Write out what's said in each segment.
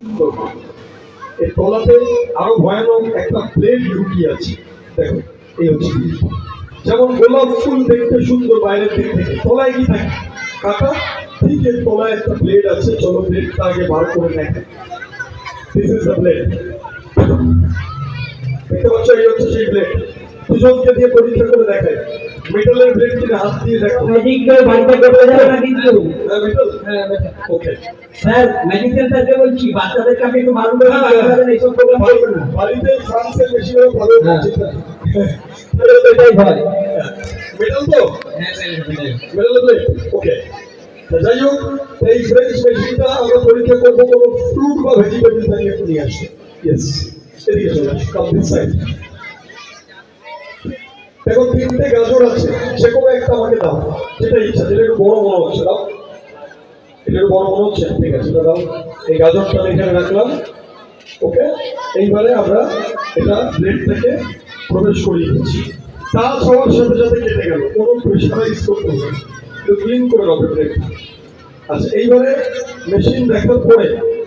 এই তলাতে আরো ভয়ানক একটা প্লেট লুকিয়ে আছে। দেখো, এই হচ্ছে যেমন গোলাপ ফুল দেখতে সুন্দর বাইরের দিক থেকে, তলায় কি থাকে? কাটা। ঠিক এর তলায় একটা ব্লেড আছে, চলো ব্লেডটা আগে বার করে দেখে। This is the blade. দেখতে পাচ্ছ, এই হচ্ছে সেই ব্লেড। দুজনকে দিয়ে পরীক্ষা করে দেখায়। মেটালের ব্লেড কিনে হাত দিয়ে দেখো। ম্যাজিক করে বাড়িতে করতে যাবে না কিন্তু। হ্যাঁ মেটাল। হ্যাঁ ওকে স্যার, ম্যাজিক সেন্টারকে বলছি বাচ্চাদেরকে আপনি একটু ভালো করে বাচ্চাদের এইসব প্রোগ্রাম করবেন না। বাড়িতে ফ্রান্সের বেশি করে ভালো এটাই ভয়। মেটাল তো মেটালের ব্লেড। ওকে, যাই হোক, এই ফ্রেঞ্চ মেশিনটা আমরা পরীক্ষা করবো কোনো ফ্রুট বা ভেজিটেবল থেকে নিয়ে আসে। ইয়েস, এদিকে চলে আসো, কাম দিস সাইড। দেখো, তিনটে গাজর আছে, যে কোনো একটা আমাকে দাও, যেটা ইচ্ছা, যেটা একটু বড় মনে হচ্ছে দাও। এটা একটু বড় মনে হচ্ছে, ঠিক আছে, এটা দাও। এই গাজরটা আমি এখানে রাখলাম। ওকে, এইবারে আমরা এটা ব্লেড থেকে প্রবেশ করিয়ে দিচ্ছি। টাচ হওয়ার সাথে সাথে কেটে গেল, কোনো প্রেশারাইজ করতে হবে, একটু ক্লিন করে নেবে ব্লেড। আচ্ছা, এইবারে মেশিন দেখার পরে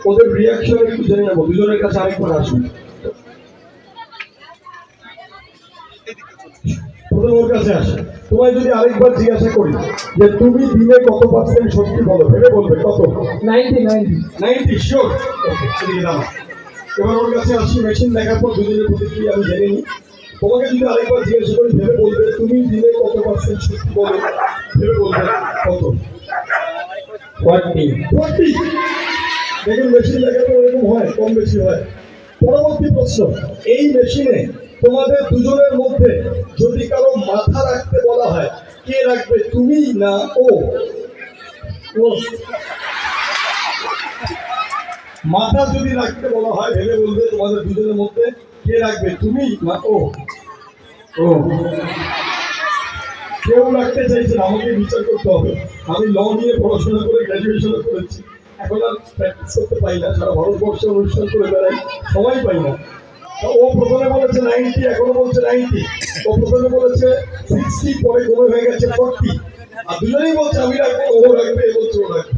ওদের রিয়াকশন একটু জেনে নেবো। দুজনের কাছে আরেকবার আসুন। প্রথমে ওর কাছে আসে। তোমায় যদি আরেকবার জিজ্ঞাসা করি যে তুমি দিনে কত পার্সেন্ট সত্যি বলো, ভেবে বলবে কত? 90 শিওর। ওকে, এদিকে দাঁড়াও। এবার ওর কাছে আসি। মেশিন দেখার পর দুজনের প্রতিক্রিয়া আমি জেনে নিই। তোমাকে যদি আরেকবার জিজ্ঞাসা করি, ভেবে বলবে তুমি দিনে কত পার্সেন্ট সত্যি বলো, ভেবে বলবে কত? 40। দেখুন, মেশিন দেখার পর এরকম হয়, কম বেশি হয়। পরবর্তী প্রশ্ন, এই মেশিনে তোমাদের দুজনের মধ্যে যদি কারো মাথা রাখতে বলা হয়, কে রাখবে, তুমি না ও? মাথা যদি রাখতে বলা হয়, ভেবে বলবে তোমাদের দুজনের মধ্যে কে রাখবে, তুমি না ও? কেউ রাখতে চাইছে, আমাকে বিচার করতে হবে। আমি ল নিয়ে পড়াশোনা করে গ্র্যাজুয়েশন করেছি, এখন আর প্র্যাকটিস করতে পাই না, সারা ভারতবর্ষে অনুষ্ঠান করে বেড়াই, সময় পাই না। ও প্রথমে বলেছে 90, এখনো বলছে 90। ও প্রথমে বলেছে 60, পরে কমে হয়ে গেছে 40। আর দুজনেই বলছে আমি রাখবো, ও রাখবে, এ বলছে ও রাখবে।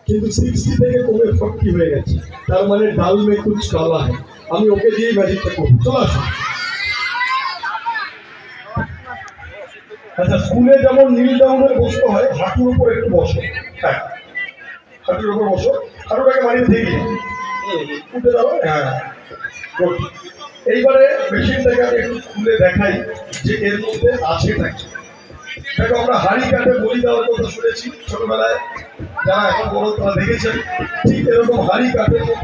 কিন্তু 60 থেকে কমে 40 হয়ে গেছে, তার মানে ডাল মে কুছ কালা হয়। আমি ওকে দিয়েই ম্যাজিকটা করবো। চলো আসো। আচ্ছা, স্কুলে যেমন নীল ডাউনে বসতে হয়, হাঁটুর উপর একটু বসো। হ্যাঁ, হাঁটুর উপর বসো, হাঁটুটাকে মারিয়ে দেখি উঠে যাবো। হ্যাঁ, এইবারে মেশিনটাকে আমি একটু খুলে দেখাই যে এর মধ্যে আছে নাকি। দেখো, আমরা হাড়ি কাঠে বলি দেওয়ার কথা শুনেছি ছোটবেলায়, যারা এখন বড় তারা দেখেছেন। ঠিক এরকম হাড়ি কাঠের মধ্যে